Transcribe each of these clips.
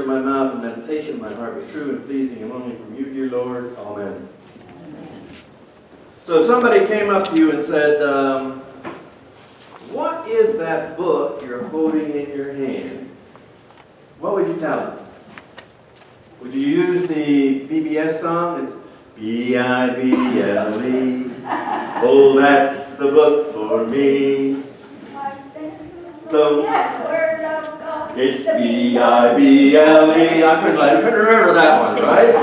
of my mouth and meditation of my heart be true and pleasing and only from you, dear Lord. Amen. So if somebody came up to you and said, what is that book you're holding in your hand? What would you tell them? Would you use the VBS song? It's B-I-B-L-E. Oh, that's the book for me. So, it's B-I-B-L-E. I couldn't remember that one, right?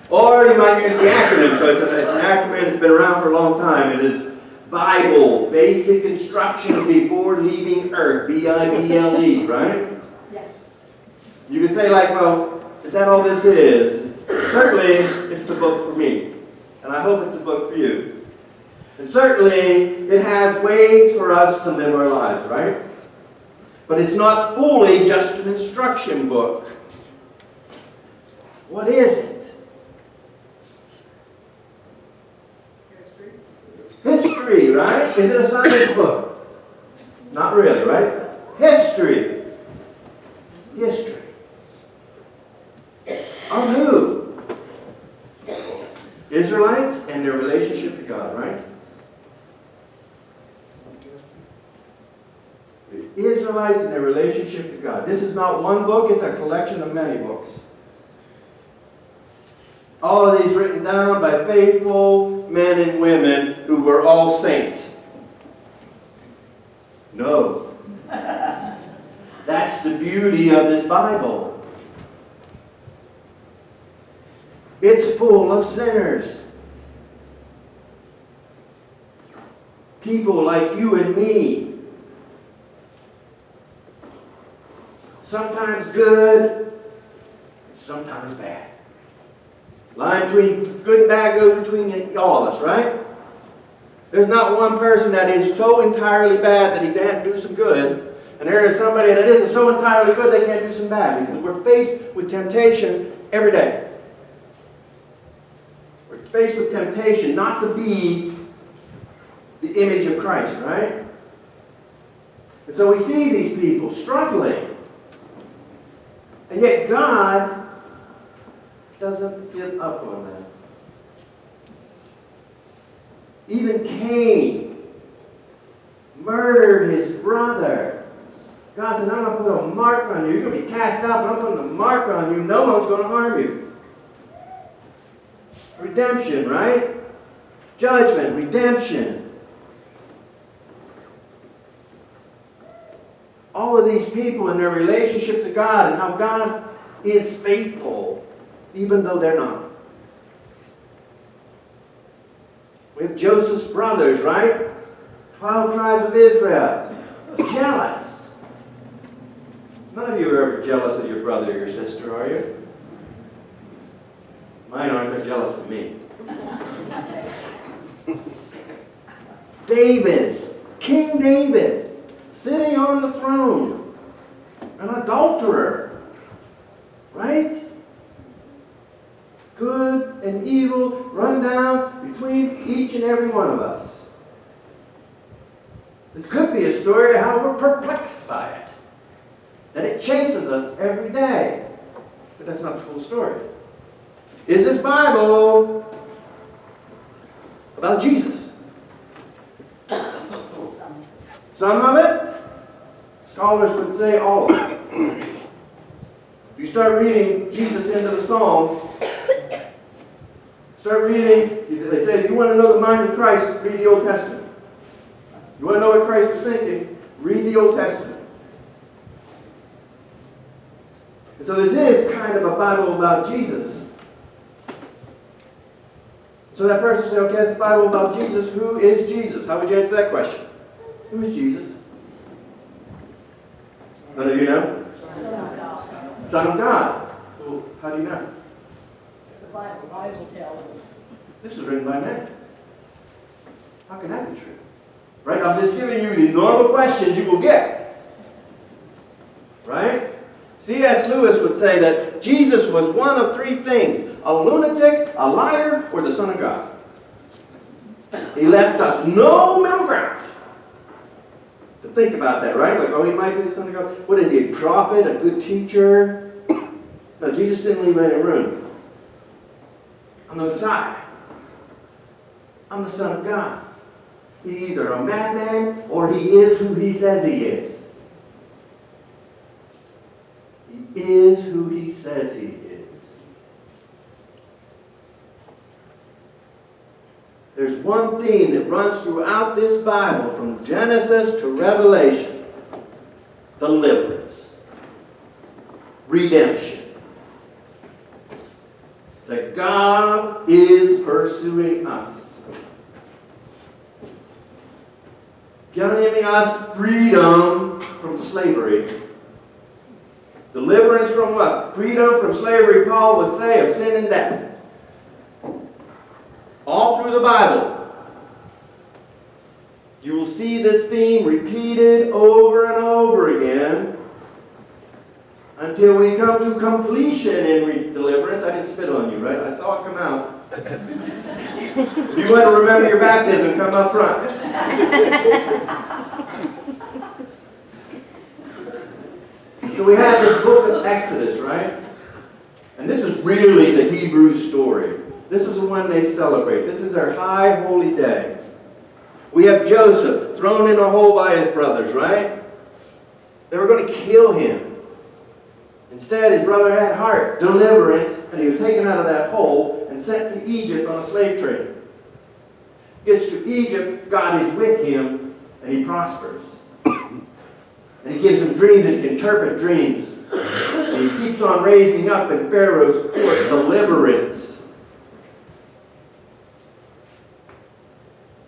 Or you might use the acronym. So it's an acronym that's been around for a long time. It is Bible, Basic Instructions Before Leaving Earth. B-I-B-L-E, right? Yes. You could say like, well, is that all this is? Certainly, it's the book for me. And I hope it's a book for you. And certainly, it has ways for us to live our lives, right? But it's not fully just an instruction book. What is it? History, right? Is it a science book? Not really, right? History. History. Of who? Israelites and their relationship to God, right? The Israelites and their relationship to God. This is not one book, it's a collection of many books. All of these written down by faithful men and women who were all saints. No. That's the beauty of this Bible. It's full of sinners. People like you and me. Sometimes good, sometimes bad. Line between good and bad goes between all of us, right? There's not one person that is so entirely bad that he can't do some good. And there is somebody that isn't so entirely good they can't do some bad. Because we're faced with temptation every day. We're faced with temptation not to be the image of Christ, right? And so we see these people struggling. And yet God doesn't give up on them. Even Cain murdered his brother. God said, I'm going to put a mark on you. You're going to be cast out, but I'm putting a mark on you. No one's going to harm you. Redemption, right? Judgment, redemption. All of these people in their relationship to God and how God is faithful, even though they're not. We have Joseph's brothers, right? 12 tribes of Israel. Jealous. None of you are ever jealous of your brother or your sister, are you? Mine aren't. They're jealous of me. David, King David, sitting on the throne, an adulterer, right? Good and evil run down between each and every one of us. This could be a story of how we're perplexed by it. That it chases us every day. But that's not the full story. Is this Bible about Jesus? Some of it? Scholars would say all of it. If you start reading Jesus into the Psalms, start reading, they say, if you want to know the mind of Christ, read the Old Testament. You want to know what Christ was thinking? Read the Old Testament. And so this is kind of a Bible about Jesus. So that person says, okay, it's a Bible about Jesus. Who is Jesus? How would you answer that question? Who is Jesus? None of you know? Son of God. Well, how do you know? The Bible tells us. This was written by men. How can that be true? Right? I'm just giving you the normal questions you will get. Right? C.S. Lewis would say that Jesus was one of three things: a lunatic, a liar, or the Son of God. He left us no middle ground. To think about that, right? Like, oh, he might be the Son of God. What is he, a prophet, a good teacher? No, Jesus didn't leave any room. I'm the Messiah. I'm the Son of God. He's either a madman or he is who he says he is. He is who he says he is. There's one theme that runs throughout this Bible from Genesis to Revelation. Deliverance. Redemption. That God is pursuing us. Giving us freedom from slavery. Deliverance from what? Freedom from slavery, Paul would say, of sin and death. All through the Bible, you will see this theme repeated over and over again until we come to completion in deliverance. I didn't spit on you, right? I saw it come out. If you want to remember your baptism, come up front. So we have this book of Exodus, right? And this is really the Hebrew story. This is the one they celebrate. This is their high holy day. We have Joseph thrown in a hole by his brothers, right? They were going to kill him. Instead, his brother had heart, deliverance, and he was taken out of that hole and sent to Egypt on a slave trade. Gets to Egypt, God is with him, and he prospers. And he gives him dreams and he can interpret dreams. And he keeps on raising up in Pharaoh's court deliverance.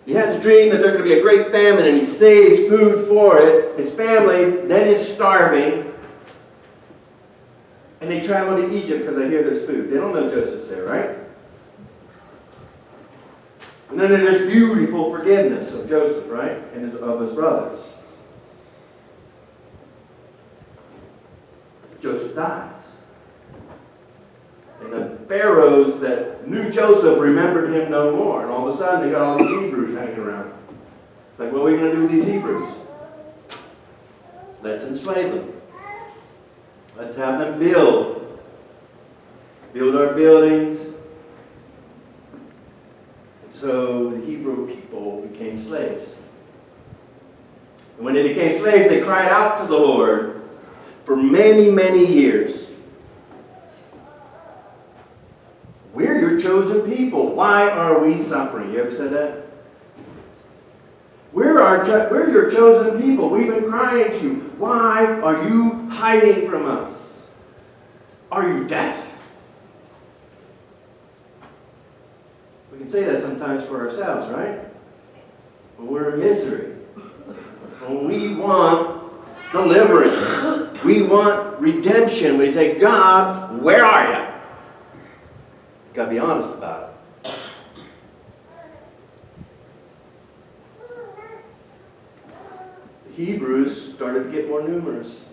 He has a dream that there's going to be a great famine, and he saves food for it. His family then is starving. And they travel to Egypt because they hear there's food. They don't know Joseph's there, right? And then there's beautiful forgiveness of Joseph, right? And of his brothers. Joseph dies. And the pharaohs that knew Joseph remembered him no more. And all of a sudden they got all these Hebrews hanging around. Like, what are we going to do with these Hebrews? Let's enslave them. Let's have them build our buildings. And so the Hebrew people became slaves. And when they became slaves, they cried out to the Lord for many, many years. We're your chosen people. Why are we suffering? You ever said that? We're your chosen people. We've been crying to you. Why are you hiding from us? Are you deaf? We can say that sometimes for ourselves, right? When we're in misery. When we want deliverance. We want redemption. We say, God, where are you? You've got to be honest about it. The Hebrews started to get more numerous.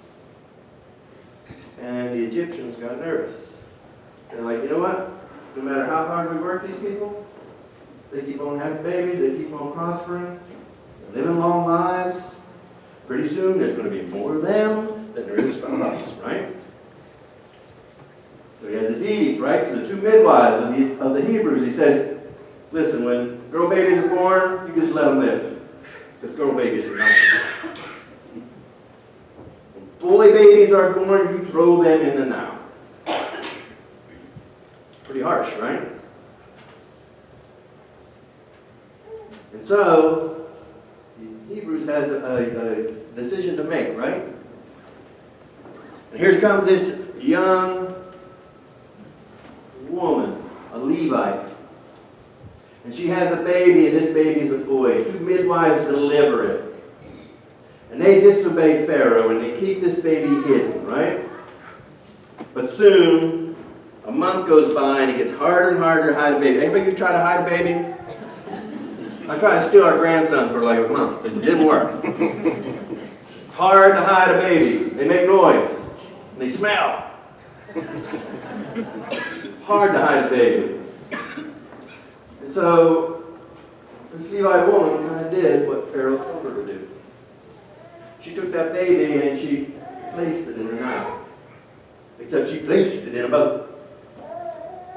And the Egyptians got nervous. They're like, you know what? No matter how hard we work these people, they keep on having babies, they keep on prospering, they're living long lives. Pretty soon there's going to be more of them than there is from us, right? So he has this edict, right, to the two midwives of the Hebrews. He says, listen, when girl babies are born, you can just let them live. Because girl babies are nothing. When boy babies are born, you throw them in the Nile. Pretty harsh, right? And so, the Hebrews had a decision to make, right? And here comes this young woman, a Levite. And she has a baby, and this baby is a boy. Two midwives deliver it. And they disobey Pharaoh, and they keep this baby hidden, right? But soon, a month goes by, and it gets harder and harder to hide a baby. Anybody try to hide a baby? I tried to steal our grandson for like a month. It didn't work. Hard to hide a baby. They make noise. And they smell. Hard to hide a baby. And so, this Levite woman kind of did what Pharaoh told her to do. She took that baby and she placed it in the Nile. except she placed it in a boat.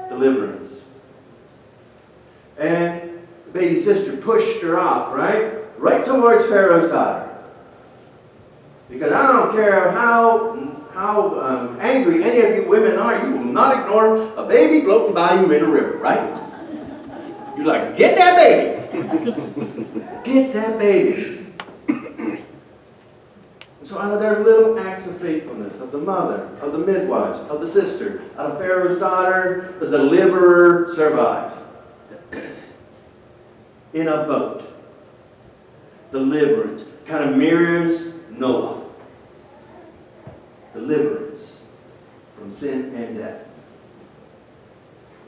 Deliverance. And the baby sister pushed her off, right? Right towards Pharaoh's daughter. Because I don't care how angry any of you women are, you will not ignore a baby floating by you in a river, right? You're like, get that baby. Get that baby. So out of their little acts of faithfulness, of the mother, of the midwives, of the sister, out of Pharaoh's daughter, the deliverer survived. In a boat. Deliverance. Kind of mirrors Noah. Deliverance from sin and death.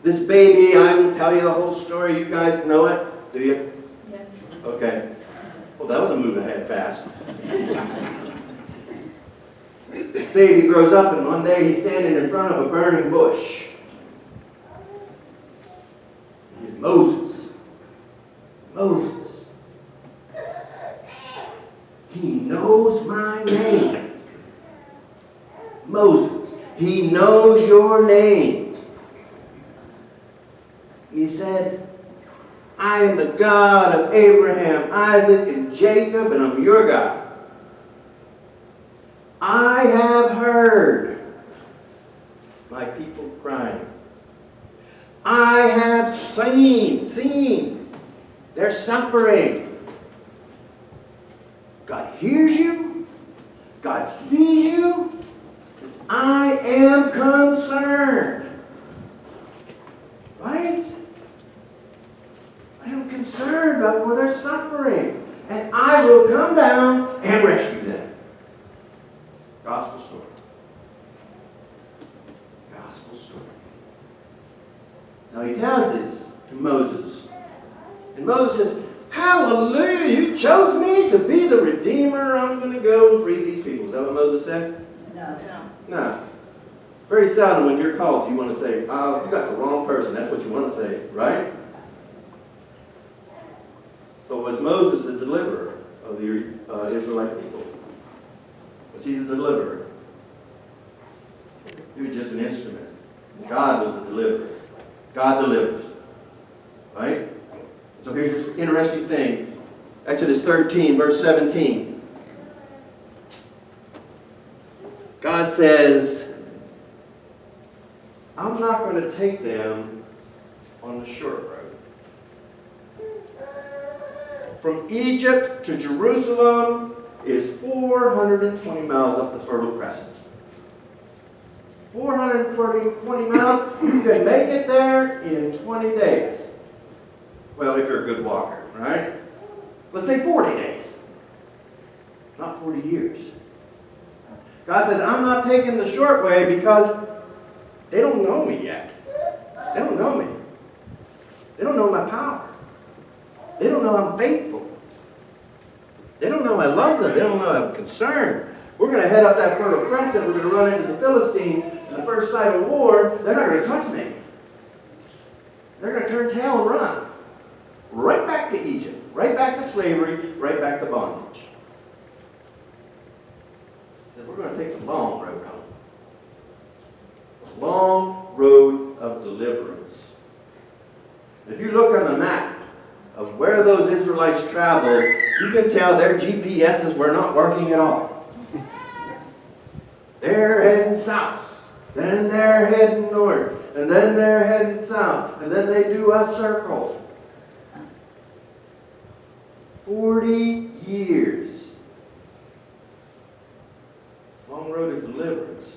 This baby, I will tell you the whole story. You guys know it, do you? Yes. Okay. Well, that was a move ahead fast. This baby grows up, and one day he's standing in front of a burning bush. He's Moses. Moses. He knows my name. Moses. He knows your name. And he said, I am the God of Abraham, Isaac, and Jacob, and I'm your God. I have heard my people crying. I have seen their suffering. God hears you. God sees you. I am concerned. Right? I am concerned about for their suffering. And I will come down and rescue them. Gospel story. Gospel story. Now he tells this to Moses. And Moses says, hallelujah, you chose me to be the Redeemer. I'm going to go and free these people. Is that what Moses said? No. Very seldom when you're called, you want to say, oh, you got the wrong person. That's what you want to say, right? But was Moses the deliverer of the Israelite people? Was he the deliverer? He was just an instrument. God was the deliverer. God delivers. Right? So here's this interesting thing. Exodus 13, verse 17. God says, I'm not going to take them on the short road. From Egypt to Jerusalem is 420 miles up the Fertile Crescent. 420 miles, you can make it there in 20 days. Well, if you're a good walker, right? Let's say 40 days. Not 40 years. God says, I'm not taking the short way because they don't know me yet. They don't know me. They don't know my power. They don't know I'm faithful. They don't know I love them. They don't know I'm concerned. We're going to head up that Fertile Crescent. We're going to run into the Philistines. And the first sight of war, they're not going to trust me. They're going to turn tail and run. Right back to Egypt. Right back to slavery. Right back to bondage. He said, we're going to take the long road home. The long road of deliverance. If you look on the map of where those Israelites traveled, you can tell their GPSs were not working at all. They're heading south. Then they're heading north. And then they're heading south. And then they do a circle. 40 years. Long road of deliverance.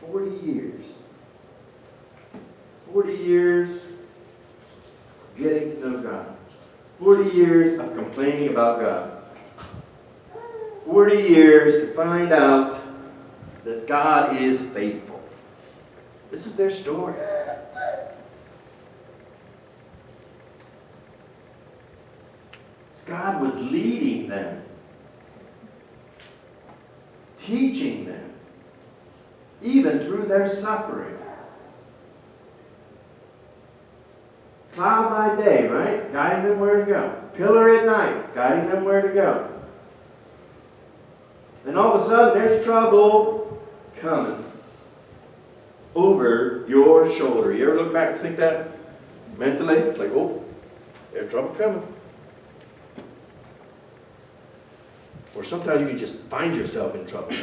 40 years. 40 years of getting to know God. 40 years of complaining about God. 40 years to find out that God is faithful. This is their story. God was leading them, teaching them, even through their suffering. Cloud by day, right? Guiding them where to go. Pillar at night, guiding them where to go. And all of a sudden, there's trouble coming. over your shoulder. You ever look back and think that mentally? It's like, oh, there's trouble coming. Or sometimes you can just find yourself in trouble.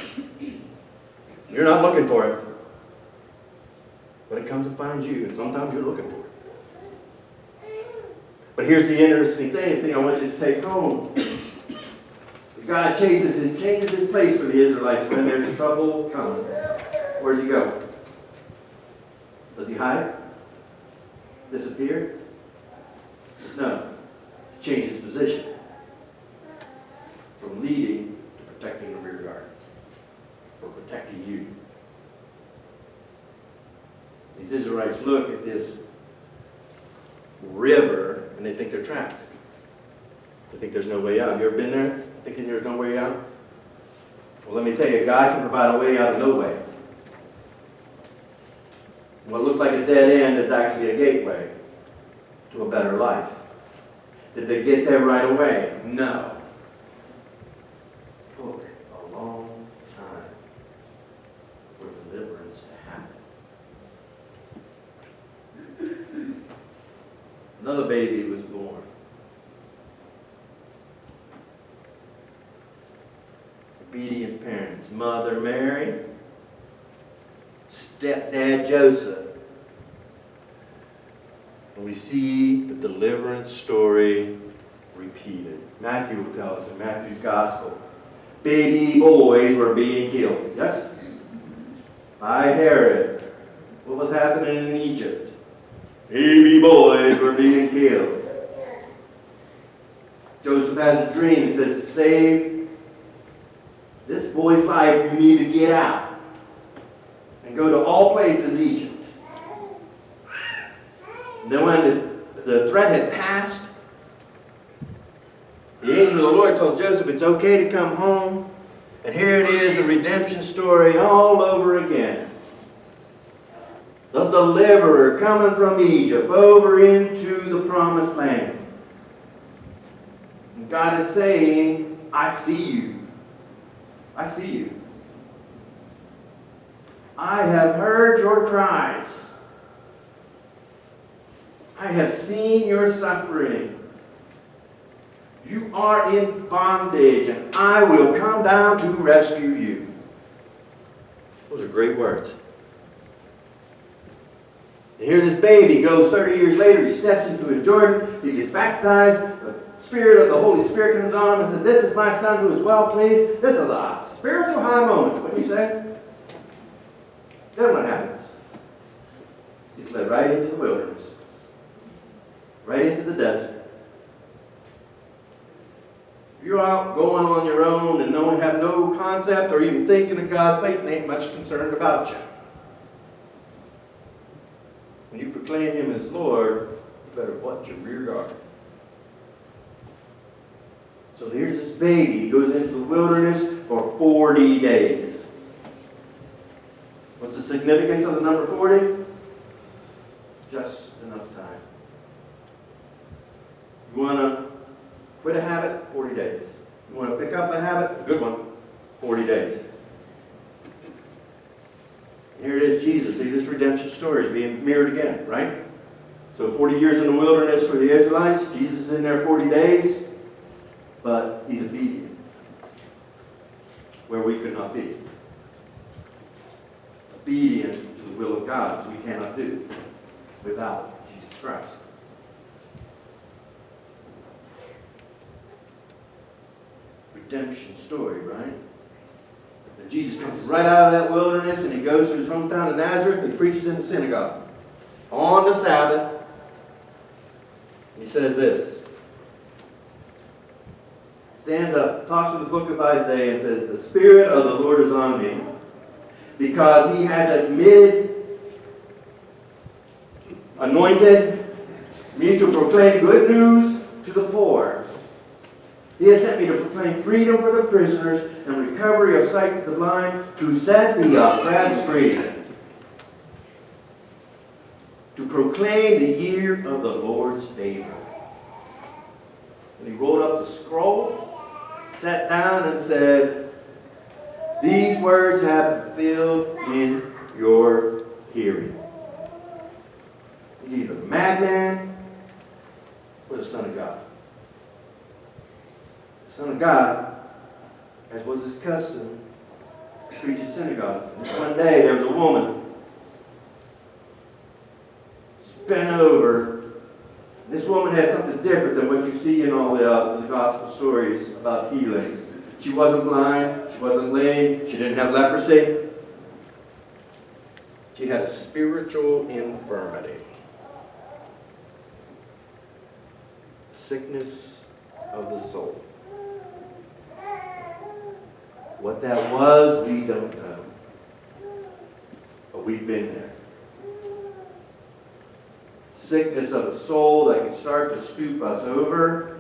You're not looking for it, but it comes and finds you, and sometimes you're looking for it. But here's the interesting thing I want you to take home. God changes his place for the Israelites when there's trouble coming. Where does he go? Does he hide? Disappear? No. He changes position. From leading to protecting the rear guard. For protecting you. These Israelites look at this river and they think they're trapped. They think there's no way out. You ever been there thinking there's no way out? Well, let me tell you, God can provide a way out of no way. What looked like a dead end is actually a gateway to a better life. Did they get there right away? No. It took a long time for deliverance to happen. Another baby was born. Obedient parents. Mother Mary, stepdad Joseph. And we see the deliverance story repeated. Matthew will tell us in Matthew's Gospel. Baby boys were being killed. Yes? By Herod. What was happening in Egypt? Baby boys were being killed. Joseph has a dream. He says, to save this boy's life, you need to get out and go to all places Egypt. And then when the threat had passed, the angel of the Lord told Joseph it's okay to come home. And here it is, the redemption story all over again. The deliverer coming from Egypt over into the promised land. And God is saying, I see you. I see you. I have heard your cries. I have seen your suffering. You are in bondage, and I will come down to rescue you. Those are great words. And here this baby goes 30 years later, he steps into the Jordan, he gets baptized, the Spirit of the Holy Spirit comes on him and says, this is my son who is well pleased. This is a spiritual high moment, wouldn't you say? Then what happens? He's led right into the wilderness. Right into the desert. If you're out going on your own and have no concept or even thinking of God, Satan ain't much concerned about you. When you proclaim Him as Lord, you better watch your rear guard. So here's this baby. He goes into the wilderness for 40 days. What's the significance of the number 40? Just enough time. You want to quit a habit? 40 days. You want to pick up a habit? A good one. 40 days. Here it is, Jesus. See, this redemption story is being mirrored again, right? So 40 years in the wilderness for the Israelites. Jesus is in there 40 days. But He's obedient. Where we could not be. Obedient to the will of God, which we cannot do without Jesus Christ. Redemption story, right? And Jesus comes right out of that wilderness and He goes to His hometown of Nazareth and He preaches in the synagogue on the Sabbath. And He says this. Stands up, talks from the book of Isaiah and says, the Spirit of the Lord is on me because He has anointed me to proclaim good news to the poor. He has sent me to proclaim freedom for the prisoners and recovery of sight to the blind, to set the oppressed free, to proclaim the year of the Lord's favor. And He rolled up the scroll, sat down and said, these words have been filled in your hearing. He's either a madman or the Son of God. The Son of God, as was his custom, preached in synagogues. And one day there was a woman bent over. This woman had something different than what you see in all the gospel stories about healing. She wasn't blind, she wasn't lame, she didn't have leprosy. She had a spiritual infirmity. Sickness of the soul. What that was, we don't know. But we've been there. Sickness of the soul that can start to stoop us over.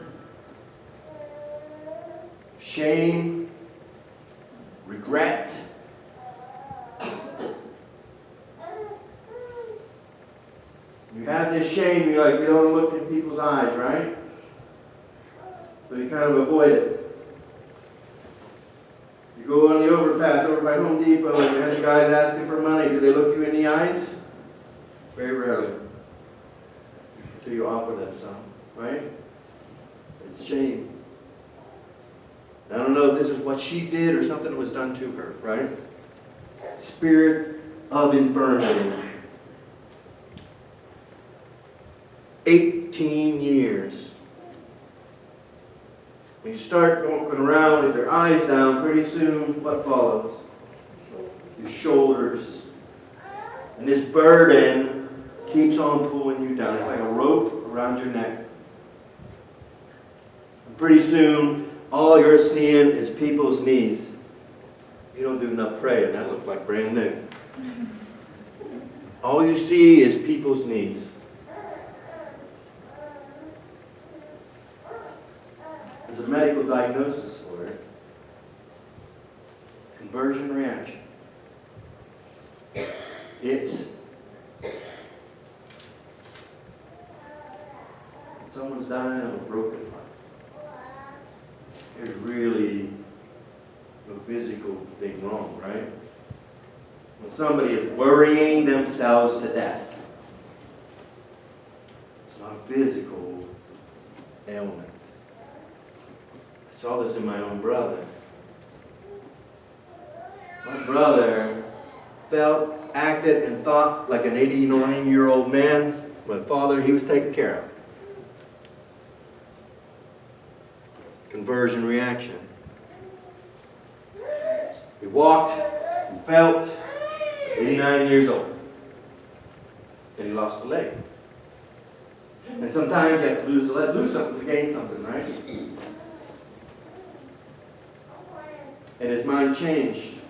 Shame. Regret. You have this shame, you don't look in people's eyes, right? So you kind of avoid it. You go on the overpass over by Home Depot and you have the guys asking for money. Do they look you in the eyes? Very rarely. Until you offer them some, right? It's shame. I don't know if this is what she did or something that was done to her, right? Spirit of infirmity. 18 years. When you start walking around with your eyes down, pretty soon what follows? Your shoulders. And this burden keeps on pulling you down. It's like a rope around your neck. And pretty soon, all you're seeing is people's knees. You don't do enough praying. That looks like brand new. All you see is people's knees. There's a medical diagnosis for it. Conversion reaction. It's someone's dying of a broken heart. There's really no physical thing wrong, right? When somebody is worrying themselves to death, it's not a physical ailment. I saw this in my own brother. My brother felt, acted, and thought like an 89-year-old man. My father, he was taken care of. Conversion reaction. He walked, he felt, 89 years old. And he lost a leg. And sometimes you have to lose a leg, lose something to gain something, right? And his mind changed.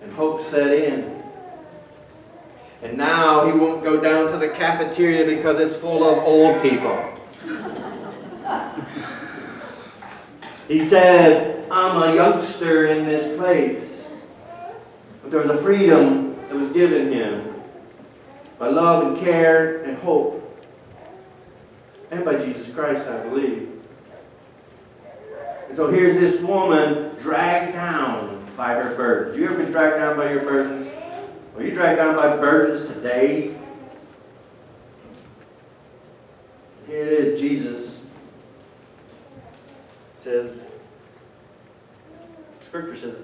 And hope set in. And now he won't go down to the cafeteria because it's full of old people. He says, I'm a youngster in this place. But there was a freedom that was given him by love and care and hope. And by Jesus Christ, I believe. And so here's this woman dragged down by her burdens. You ever been dragged down by your burdens? Are you dragged down by burdens today? Here it is, Jesus says, Scripture says,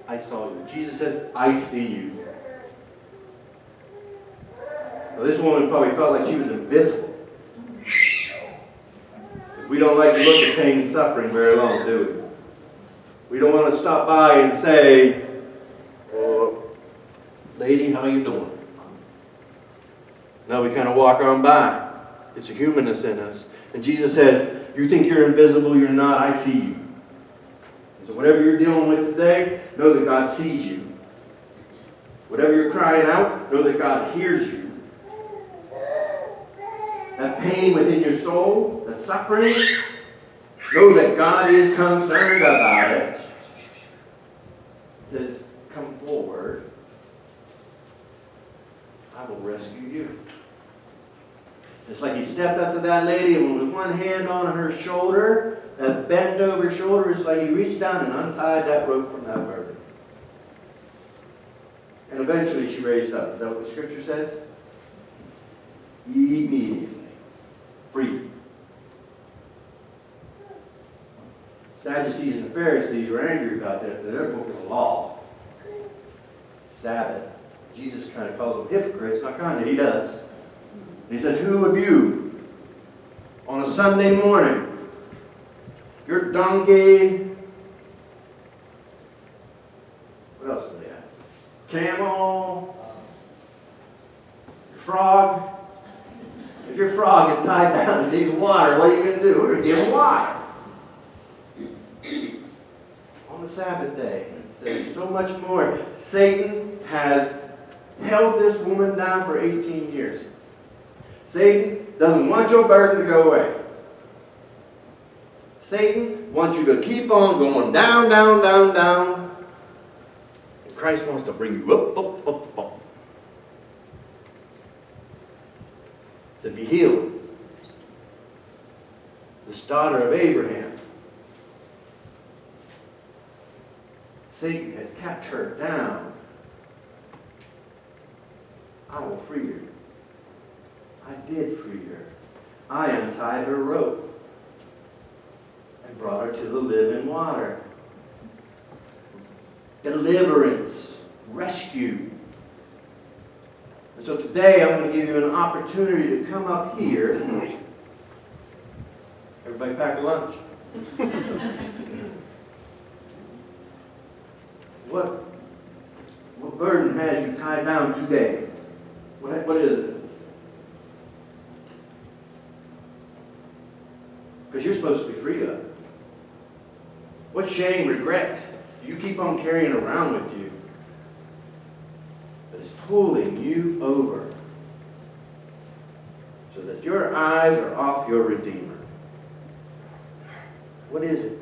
I saw you. Jesus says, I see you. Now, this woman probably felt like she was invisible. We don't like to look at pain and suffering very long, do we? We don't want to stop by and say, oh, lady, how you doing? No, we kind of walk on by. It's a humanness in us. And Jesus says, you think you're invisible, you're not, I see you. So whatever you're dealing with today, know that God sees you. Whatever you're crying out, know that God hears you. That pain within your soul, that suffering, know that God is concerned about it. He says, come forward. I will rescue you. Just like he stepped up to that lady and with one hand on her shoulder, that bent over shoulder, it's like he reached down and untied that rope from that burden. And eventually she raised up. Is that what the scripture says? Immediately. Free. Sadducees and Pharisees were angry about that. Their book of the law. Sabbath. Jesus kind of calls them hypocrites. Not kind of, he does. He says, who of you on a Sunday morning, your donkey, what else do they have? Camel, your frog. If your frog is tied down and needs water, what are you going to do? We're going to give him water. On the Sabbath day. There's so much more. Satan has held this woman down for 18 years. Satan doesn't want your burden to go away. Satan wants you to keep on going down, down, down, down. And Christ wants to bring you up, up, up, up. To be healed. This daughter of Abraham. Satan has kept her down. I will free her. I did free her. I untied her rope and brought her to the living water. Deliverance, rescue. And so today I'm going to give you an opportunity to come up here. Everybody pack a lunch. What burden has you tied down today? What is it? Because you're supposed to be free of it. What shame, regret do you keep on carrying around with you that is pulling you over so that your eyes are off your Redeemer? What is it?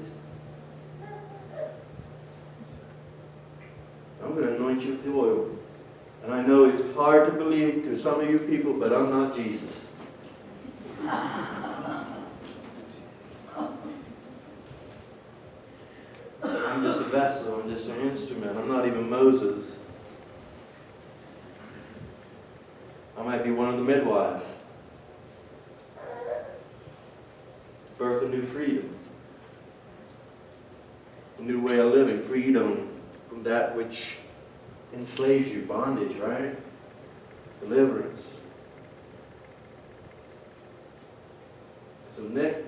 I'm going to anoint you with the oil. And I know it's hard to believe to some of you people, but I'm not Jesus. I'm just a vessel. I'm just an instrument. I'm not even Moses. I might be one of the midwives. Birth a new freedom. A new way of living. Freedom from that which enslaves you. Bondage, right? Deliverance. So Nick,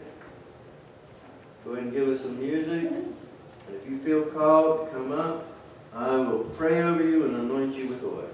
go ahead and give us some music. And if you feel called to come up, I will pray over you and anoint you with oil.